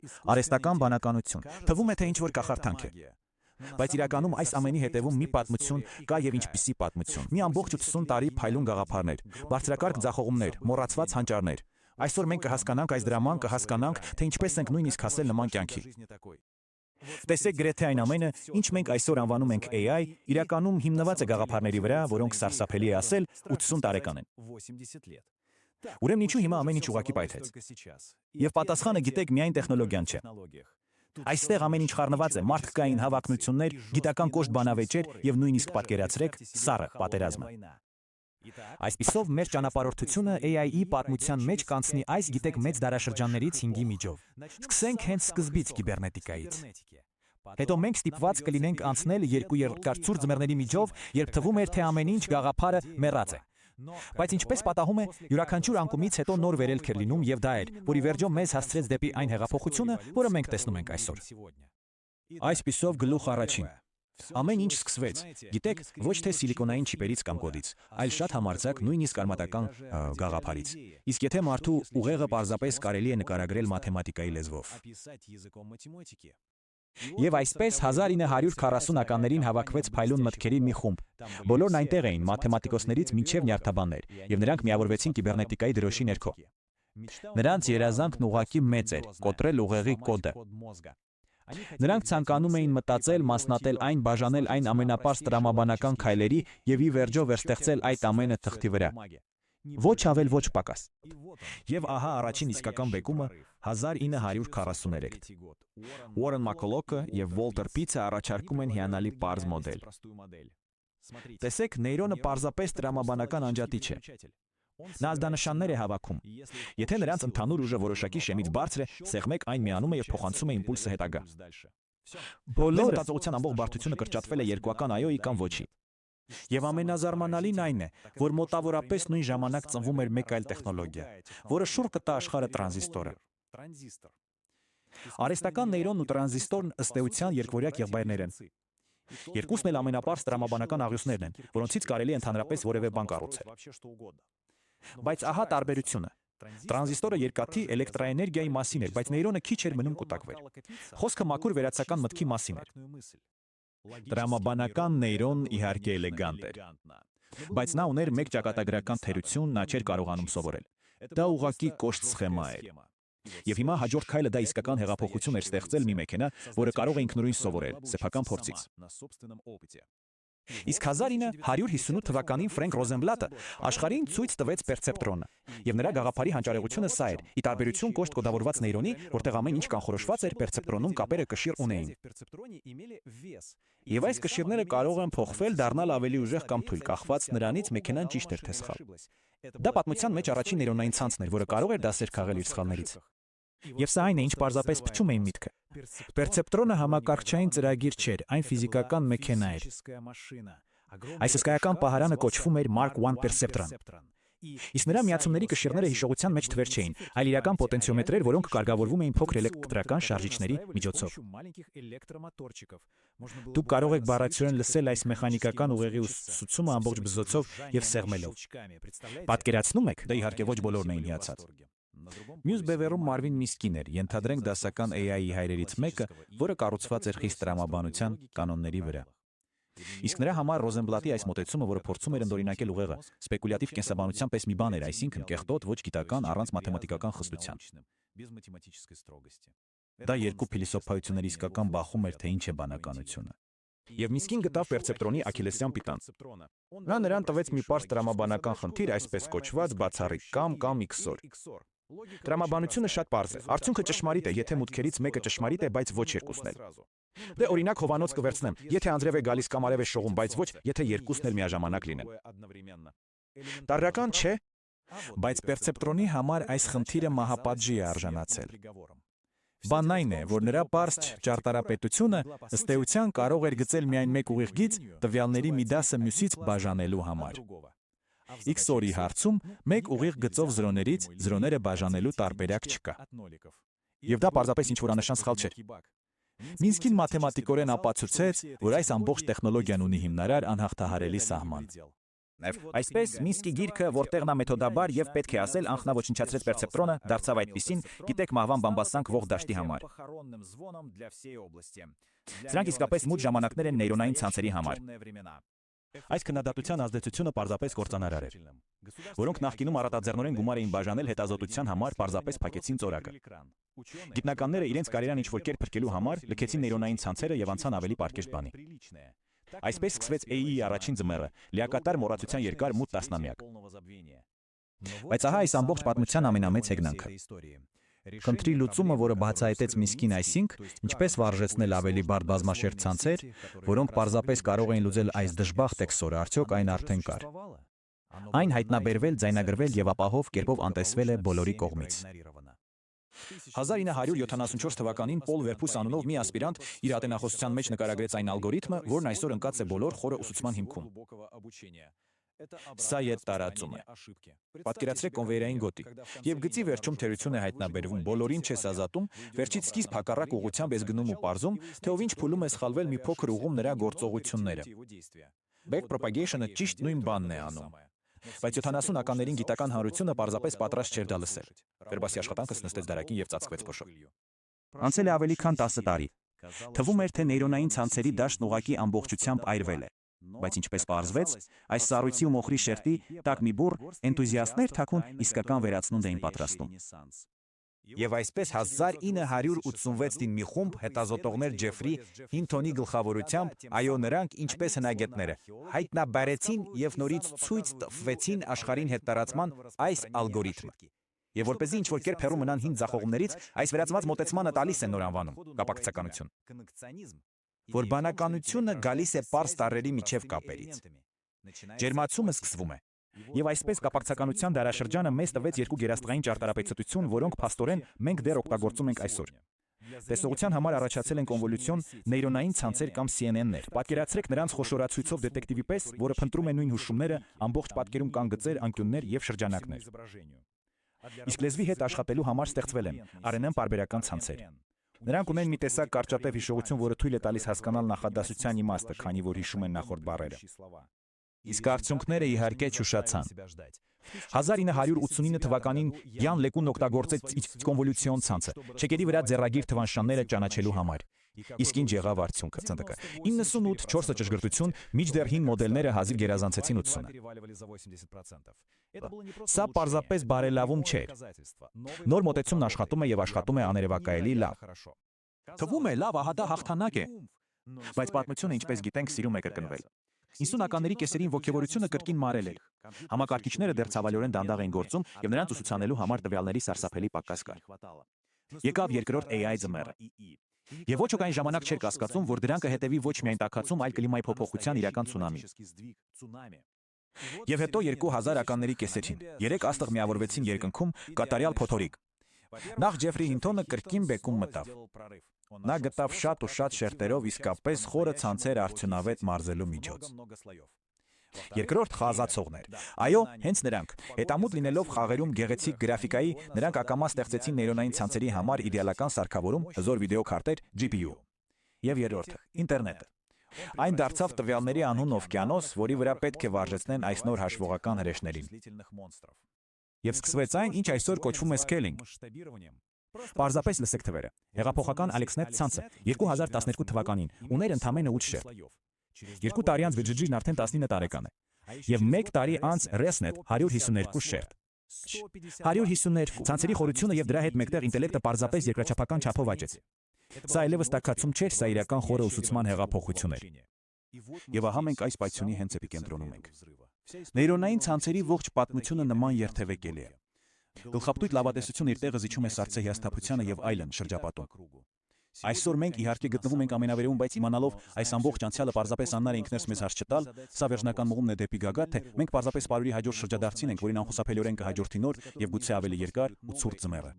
Արհեստական բանականություն։ Թվում է, թե ինչ-որ կախարդանք է։ Բայց իրականում այս ամենի հետևում մի պատմություն կա եւ ինչպիսի պատմություն։ Մի ամբողջ 80 տարի փայլուն գաղափարներ, բարձրակարգ ձախողումներ, մոռացված հանճարներ։ Այսօր մենք կհասկանանք այս դրաման, կհասկանանք, թե ինչպես ենք նույնիսկ հասել նման կյանքի։ Տեսեք գրեթե այն ամենը, ինչ մենք այսօր անվանում ենք AI, իրականում հիմնված է գաղափարների վրա, որոնք սարսափելի է ասել 80 տարեկան են։ Ուրեմն ինչու հիմա ամեն ինչ ուղղակի պայթեց։ Եվ պատասխանը գիտեք միայն տեխնոլոգիան չէ։ Այստեղ ամեն ինչ խառնված է, մարդկային հավակնություններ, գիտական կոշտ բանավեճեր եւ նույնիսկ պատկերացրեք սառը պատերազմը։ Այսպիսով մեր ճանապարհորդությունը AI-ի պատմության մեջ կանցնի այս գիտեք մեծ դարաշրջաններից 5-ի միջով։ Սկսենք հենց սկզբից կիբեռնետիկայից։ Հետո մենք ստիպված կլինենք անցնել 2 երկար ձմեռների միջով, երբ թվում էր, թե ամեն ինչ գաղափարը մեռած է։ Բայց ինչպես պատահում է, յուրաքանչյուր անկումից հետո նոր վերելք էր լինում եւ դա էր, որի վերջո մեզ հասցրեց դեպի այն հեղափոխությունը, որը մենք տեսնում ենք այսօր։ Այսպիսով գլուխ առաջին։ Ամեն ինչ սկսվեց, գիտեք, ոչ թե սիլիկոնային չիպերից կամ կոդից, այլ շատ համարձակ նույնիսկ արմատական գաղափարից։ Իսկ եթե մարդու ուղեղը պարզապես կարելի է նկարագրել մաթեմատիկայի լեզվով։ Եվ այսպես 1940-ականներին հավաքվեց փայլուն մտքերի մի խումբ։ Բոլորն այնտեղ էին, մաթեմատիկոսներից մինչև նյարդաբաններ, եւ նրանք միավորվեցին կիբեռնետիկայի դրոշի ներքո։ Նրանց երազանքն ուղղակի մեծ էր՝ կոտրել ուղեղի կոդը։ Նրանք ցանկանում էին մտածել, մասնատել այն, բաժանել այն ամենապարզ տրամաբանական քայլերի եւ ի վերջո վերստեղծել այդ ամենը թղթի վրա։ Ոչ ավել, ոչ պակաս։ Եվ ահա առաջին իսկական բեկումը 1943։ Ուորեն Մակքոլոքը եւ Վոլտեր Պիցը առաջարկում են հիանալի պարզ մոդել։ Տեսեք, նեյրոնը պարզապես տրամաբանական անջատիչ է։ Նա ազդանշաններ է հավաքում։ Եթե նրանց ընդհանուր ուժը որոշակի շեմից բարձր է, սեղմեք այն միանում է եւ փոխանցում է իմպուլսը հետագա։ Բոլոր մտածողության ամբողջ բարդությունը կրճատվել է երկուական այոյի կամ ոչի։ Եվ ամենազարմանալին այն է, որ մոտավորապես նույն ժամանակ ծնվում էր մեկ այլ տեխնոլոգիա, որը շուռ կտա աշխարհը տրանզիստորը։ Արհեստական նեյրոնն ու տրանզիստորն ըստ էության երկվորյակ եղբայրներ են։ Երկուսն էլ ամենապարզ տրամաբանական աղյուսներն են, որոնցից կարելի է ընդհանրապես որևէ բան կառուցել։ Բայց ահա տարբերությունը։ Տրանզիստորը երկաթի էլեկտրաէներգիայի մասին էր, բայց նեյրոնը քիչ էր մնում կուտակվեր։ Խոսքը մաքուր վերացական մտքի մասին էր։ Տրամաբանական նեյրոն իհարկե էլեգանտ էր, բայց նա ուներ մեկ ճակատագրական թերություն, նա չէր կարողանում սովորել։ Դա ուղղակի կոշտ սխեմա էր։ Եվ հիմա հաջորդ քայլը դա իսկական հեղափոխություն էր ստեղծել մի մեքենա, որը կարող է ինքնուրույն սովորել, սեփական փորձից։ Իսկ 1958 թվականին Ֆրենկ Ռոզենբլատը աշխարհին ցույց տվեց պերցեպտրոնը, եւ նրա գաղափարի հանճարեղությունը սա էր՝ ի տարբերություն կոշտ կոդավորված նեյրոնի, որտեղ ամեն ինչ կանխորոշված էր, պերցեպտրոնում կապերը կշիռ ունեին։ Եվ այս կշիռները կարող են փոխվել, դառնալ ավելի ուժեղ կամ թույլ, կախված նրանից մեքենան ճիշտ էր թե սխալ։ Դա պատմության մեջ առաջին նեյրոնային ցանցն էր, որը կարող էր դասեր քաղել իր սխալներից։ Եվ սա այն է, ինչ պարզապես փչում էին միտքը։ Պերցեպտրոնը համակարգչային ծրագիր չէր, այն ֆիզիկական մեքենա էր։ Այս հսկայական պահարանը կոչվում էր Mark I Perceptron։ Իսկ նրա միացումների կշիռները հիշողության մեջ թվեր չէին, այլ իրական պոտենցիոմետրեր, որոնք կարգավորվում էին փոքր էլեկտրական շարժիչների միջոցով։ Դուք կարող եք բառացիորեն լսել այս մեխանիկական ուղեղի ուսուցումը ամբողջ բզոցով եւ սեղմելով։ Պատկերացնում եք, դա իհարկե ոչ բոլորն էին հիացած։ Մյուս բևեռում Մարվին Միսկին էր, ենթադրենք դասական AI-ի հայրերից մեկը, որը կառուցված էր խիստ տրամաբանության կանոնների վրա։ Իսկ նրա համար Ռոզենբլատի այս մոտեցումը, որը փորձում էր ընդօրինակել ուղեղը, սպեկուլյատիվ կենսաբանության պես մի բան էր, այսինքն կեղտոտ, ոչ գիտական, առանց մաթեմատիկական խստության։ Դա երկու փիլիսոփայությունների իսկական բախում էր, թե ինչ է բանականությունը։ Եվ Միսկին գտավ պերցեպտրոնի աքիլեսյան պիտան։ Նա նրան տվեց մի պարզ տրամաբանական խնդիր, այսպես կոչված բացառիկ կամ XOR։ Տրամաբանությունը շատ պարզ է։ Արդյունքը ճշմարիտ է, եթե մուտքերից մեկը ճշմարիտ է, բայց ոչ երկուսն էլ։ Դե օրինակ հովանոց կվերցնեմ, եթե անձրև է գալիս կամ արև է շողում, բայց ոչ, եթե երկուսն էլ միաժամանակ լինեն։ Տարրական չէ, բայց պերցեպտրոնի համար այս խնդիրը մահապատժի է արժանացել։ Բանն այն է, որ նրա պարզ ճարտարապետությունը ըստ էության կարող էր գծել միայն մեկ ուղիղ գիծ տվյալների մի դասը մյուսից բաժանելու համար։ XOR-ի հարցում մեկ ուղիղ գծով զրոներից զրոները բաժանելու տարբերակ չկա։ Եվ դա պարզապես ինչ-որ աննշան սխալ չէր։ Մինսկին մաթեմատիկորեն ապացուցեց, որ այս ամբողջ տեխնոլոգիան ունի հիմնարար անհաղթահարելի սահման։ Այսպես Մինսկի գիրքը, որտեղ նա մեթոդաբար եւ պետք է ասել անխնավոչնչացրեց պերցեպտրոնը, դարձավ այդպիսին, գիտեք մահվան բամբասանք ողջ դաշտի համար։ Սրանք իսկապես մութ ժամանակներ են նեյրոնային ցանցերի համար։ Այս քննադատության ազդեցությունը պարզապես կործանարար էր, որոնք նախկինում առատաձեռնորեն գումար էին բաժանել հետազոտության համար, պարզապես փակեցին ծորակը։ Գիտնականները իրենց կարիերան ինչ-որ կերպ փրկելու համար լքեցին նեյրոնային ցանցերը եւ անցան ավելի պարկեշտ բանի։ Այսպես սկսվեց AI-ի առաջին ձմեռը, լիակատար մոռացության երկար մութ տասնամյակ։ Բայց ահա այս ամբողջ պատմության ամենամեծ հեգնանքը։ Խնդրի լուծումը, որը բացահայտեց Մինսկին, այսինքն ինչպես վարժեցնել ավելի բարդ բազմաշերտ ցանցեր, որոնք պարզապես կարող էին լուծել այս դժբախտ էքսորը, արդյոք այն արդեն կար։ Այն հայտնաբերվել, ձայնագրվել եւ ապահով կերպով անտեսվել է բոլորի կողմից։ 1974 թվականին Պոլ Վերփուս անունով մի ասպիրանտ իր ատենախոսության մեջ նկարագրեց այն ալգորիթմը, որն այսօր ընկած է բոլոր խորը ուսուցման հիմքում։ Սա է տարածումը։ Պատկերացրեք կոնվեյերային գոտի։ Եվ գծի վերջում թերություն է հայտնաբերվում, բոլորին չես ազատում, վերջից սկիզբ հակառակ ուղղությամբ ես գնում ու պարզում, թե ով ինչ փուլում է սխալվել մի փոքր ուղում նրա գործողությունները։ Backpropagation-ը ճիշտ նույն բանն է անում։ Բայց 70-ականներին գիտական հանրությունը պարզապես պատրաստ չէր դա լսել։ Վերբասի աշխատանքս նստեց դարակին եւ ծածկվեց փոշով։ Անցել է ավելի քան 10 տարի։ Թվում էր, թե նեյրոնային ցանցերի դաշտն ուղղակի ամբողջությամբ այրվել է։ Բայց ինչպես պարզվեց, այս սառույցի ու մոխրի շերտի տակ մի բուռ էնտուզիաստներ թաքուն իսկական վերացնունդ էին պատրաստում։ Եվ այսպես 1986-ին մի խումբ հետազոտողներ Ջեֆրի Հինթոնի գլխավորությամբ, այո, նրանք ինչպես հնագետները, հայտնաբերեցին եւ նորից ցույց տվեցին աշխարհին հետտարածման այս ալգորիթմը։ Եվ որպեսզի ինչ-որ կերպ հեռու մնան հին ձախողումներից, այս վերածված մոտեցմանը տալիս են նոր անվանում՝ կապակցականություն։ Որ բանականությունը գալիս է պարզ տարրերի միջև կապերից։ Ջերմացումը սկսվում է։ Եվ այսպես կապակցականության դարաշրջանը մեզ տվեց երկու գերաստղային ճարտարապետություն, որոնք փաստորեն մենք դեռ օգտագործում ենք այսօր։ Տեսողության համար առաջացել են կոնվոլյուցիոն նեյրոնային ցանցեր կամ CNN-ներ։ Պատկերացրեք նրանց խոշորացույցով դետեկտիվի պես, որը փնտրում է նույն հուշումները, ամբողջ պատկերում կան գծեր, անկյուններ եւ շրջանակներ։ Իսկ լեզվի հետ աշխատելու համար ստեղծվել են RNN պարբերական ցանցեր։ Նրանք ունեն մի տեսակ կարճատև հիշողություն, որը թույլ է տալիս հասկանալ նախադասության իմաստը, քանի որ հիշում են նախորդ բառերը։ Իսկ արդյունքները իհարկե չուշացան։ 1989 թվականին Յան Լեկուն օգտագործեց իր կոնվոլյուցիոն ցանցը, չեկերի վրա ձեռագիր թվանշանները ճանաչելու համար։ Իսկ ինչ եղավ արդյունքը։ 98 4 ճշգրտություն, մինչդեռ հին մոդելները հազիվ գերազանցեցին 80-ը։ Սա պարզապես բարելավում չէր։ Նոր մոտեցումն աշխատում է եւ աշխատում է աներևակայելի լավ։ Թվում է լավ, ահա դա հաղթանակ է։ Բայց պատմությունը, ինչպես գիտենք, սիրում է կրկնվել։ 90-ականների կեսերին ոգևորությունը կրկին մարել էր։ Համակարգիչները դեռ ցավալիորեն դանդաղ էին գործում եւ նրանց ուսուցանելու համար տվյալների սարսափելի պակաս կար։ Եկավ երկրորդ AI ձմեռը։ Եվ ոչ ոք այն ժամանակ չէր կասկածում, որ դրան կհետևի ոչ միայն տաքացում, այլ կլիմայի փոփոխության իրական ցունամի։ Եվ հետո 2000-ականների կեսերին 3 աստղ միավորվեցին երկնքում, կատարյալ փոթորիկ։ Նախ Ջեֆրի Հինթոնը կրկին բեկում մտավ։ Նա գտավ շատ ու շատ շերտերով իսկապես խորը ցանցեր արդյունավետ մարզելու միջոց։ Երկրորդ խազացողներ։ Այո, հենց նրանք, հետամուտ լինելով խաղերում գեղեցիկ գրաֆիկայի, նրանք ակամա ստեղծեցին նեյրոնային ցանցերի համար իդեալական սարքավորում, հզոր վիդեոքարտեր, GPU։ Եվ երրորդը՝ ինտերնետը։ Այն դարձավ տվյալների անհուն օվկիանոս, որի վրա պետք է վարժեցնեն այս նոր հաշվողական հրեշներին։ Եվ սկսվեց այն, ինչ այսօր կոչվում է scaling։ Պարզապես լսեք թվերը։ Հեղափոխական AlexNet ցանցը 2012 թվականին ուներ ընդամենը 8 շերտ։ 2 տարի անց VGG-ն արդեն 19 տարեկան է։ Եվ 1 տարի անց ResNet 152 շերտ։ 152 ցանցերի խորությունը եւ դրա հետ մեկտեղ ինտելեկտը պարզապես երկրաչափական չափով աճեց։ Սա այլևս տաքացում չէր, սա իրական խորը ուսուցման հեղափոխություն էր։ Եվ ահա մենք այս պայթյունի հենց էպիկենտրոնում ենք։ Նեյրոնային ցանցերի ողջ պատմությունը նման երթևեկելի է։ Գլխապտույտ լավատեսությունը իր տեղը զիջում է սառցե հիասթափությանը եւ այլն շրջապատում։ Այսօր մենք իհարկե գտնվում ենք ամենավերևում, բայց իմանալով այս ամբողջ անցյալը պարզապես անհնար է ինքներս մեզ հարց չտալ, սա վերջնական մղումն է դեպի գագաթ, թե մենք պարզապես պարուրի հաջորդ շրջադարձին ենք, որին անխուսափելիորեն կհաջորդի նոր եւ գուցե ավելի երկար ու ցուրտ ձմեռը։